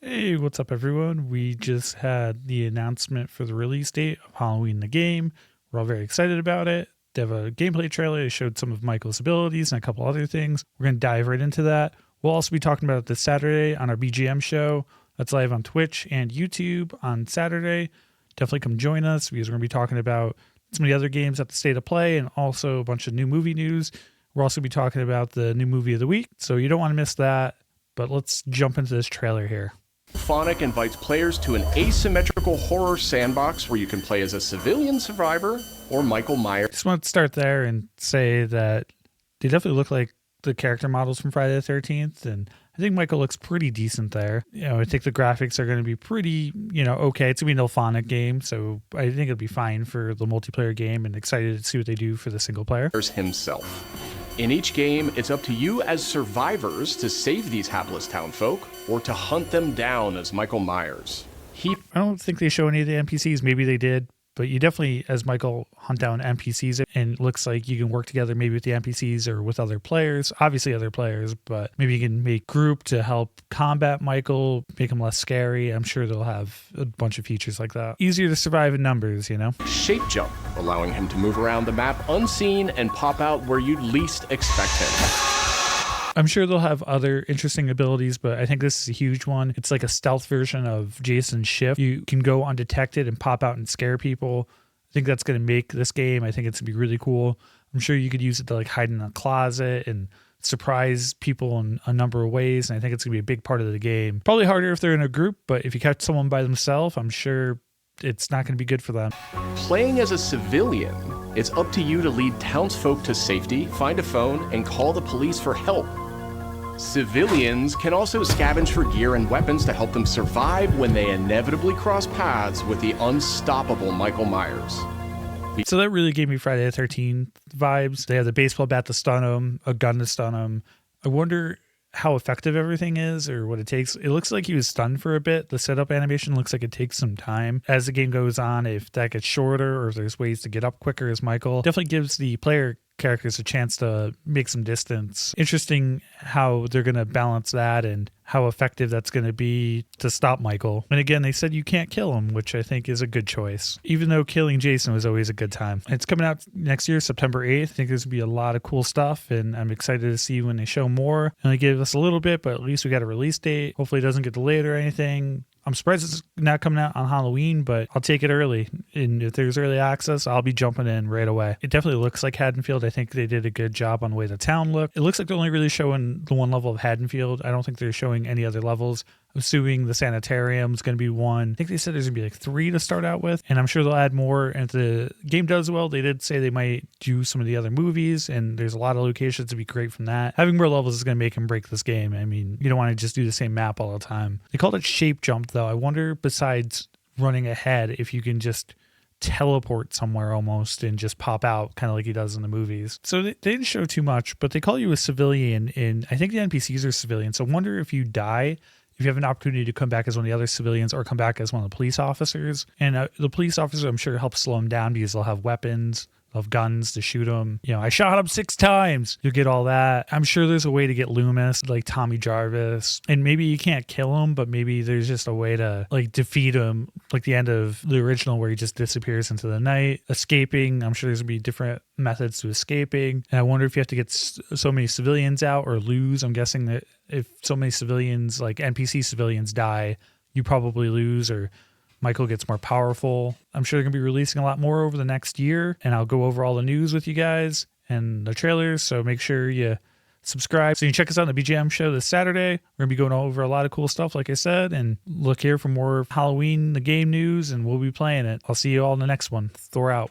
Hey, what's up, everyone? We just had the announcement for the release date of Halloween the game. We're all very excited about it. They have a gameplay trailer. They showed some of Michael's abilities and a couple other things. We're going to dive right into that. We'll also be talking about it this Saturday on our BGM show. That's live on Twitch and YouTube on Saturday. Definitely come join us because we're going to be talking about some of the other games at the State of Play and also a bunch of new movie news. We're also going to be talking about the new movie of the week, so you don't want to miss that. But let's jump into this trailer here. Phonic invites players to an asymmetrical horror sandbox where you can play as a civilian survivor or Michael Myers. Just want to start there and say that they definitely look like the character models from Friday the 13th, and I think Michael looks pretty decent there. I think the graphics are going to be pretty, okay. It's going to be an Phonic game, so I think it'll be fine for the multiplayer game, and excited to see what they do for the single player. Himself. In each game, it's up to you as survivors to save these hapless townfolk or to hunt them down as Michael Myers. I don't think they show any of the NPCs. Maybe they did, but you definitely, as Michael, hunt down NPCs, and it looks like you can work together maybe with the NPCs or with other players, obviously other players, but maybe you can make group to help combat Michael, make him less scary. I'm sure they'll have a bunch of features like that. Easier to survive in numbers, Shape jump, allowing him to move around the map unseen and pop out where you'd least expect him. I'm sure they'll have other interesting abilities, but I think this is a huge one. It's like a stealth version of Jason's Shift. You can go undetected and pop out and scare people. I think that's going to make this game. I think it's going to be really cool. I'm sure you could use it to like hide in a closet and surprise people in a number of ways. And I think it's going to be a big part of the game. Probably harder if they're in a group, but if you catch someone by themselves, I'm sure it's not going to be good for them. Playing as a civilian, it's up to you to lead townsfolk to safety, find a phone, and call the police for help. Civilians can also scavenge for gear and weapons to help them survive when they inevitably cross paths with the unstoppable Michael Myers. So that really gave me Friday the 13th vibes. They have the baseball bat to stun him, a gun to stun him. I wonder how effective everything is or what it takes. It looks like he was stunned for a bit. The setup animation looks like it takes some time. As the game goes on, if that gets shorter or if there's ways to get up quicker as Michael, definitely gives the player characters a chance to make some distance. Interesting how they're going to balance that and how effective that's going to be to stop Michael. And again, they said you can't kill him, which I think is a good choice, even though killing Jason was always a good time. It's coming out next year, September 8th. I think there's going to be a lot of cool stuff, and I'm excited to see when they show more. And they gave us a little bit, but at least we got a release date. Hopefully it doesn't get delayed or anything. I'm surprised it's not coming out on Halloween, but I'll take it early. And if there's early access, I'll be jumping in right away. It definitely looks like Haddonfield. I think they did a good job on the way the town looked. It looks like they're only really showing the one level of Haddonfield. I don't think they're showing any other levels. I'm assuming the sanitarium is going to be one. I think they said there's going to be like 3 to start out with, and I'm sure they'll add more. And if the game does well, they did say they might do some of the other movies, and there's a lot of locations to be great from that. Having more levels is going to make and break this game. I mean, you don't want to just do the same map all the time. They called it shape jump, though. I wonder, besides running ahead, if you can just teleport somewhere almost and just pop out kind of like he does in the movies. So they didn't show too much, but they call you a civilian, and I think the NPCs are civilians. So I wonder if you die, if you have an opportunity to come back as one of the other civilians or come back as one of the police officers. And the police officer, I'm sure, helps slow them down because they'll have weapons, of guns to shoot him. I shot him 6 times. You'll get all that. I'm sure there's a way to get Loomis, like Tommy Jarvis. And maybe you can't kill him, but maybe there's just a way to like defeat him, like the end of the original where he just disappears into the night. Escaping, I'm sure there's gonna be different methods to escaping. And I wonder if you have to get so many civilians out or lose. I'm guessing that if so many civilians, like NPC civilians, die, you probably lose, or Michael gets more powerful. I'm sure they're going to be releasing a lot more over the next year, and I'll go over all the news with you guys and the trailers, so make sure you subscribe. So you can check us out on the BGM show this Saturday. We're going to be going over a lot of cool stuff, like I said, and look here for more Halloween, the game news, and we'll be playing it. I'll see you all in the next one. Thor out.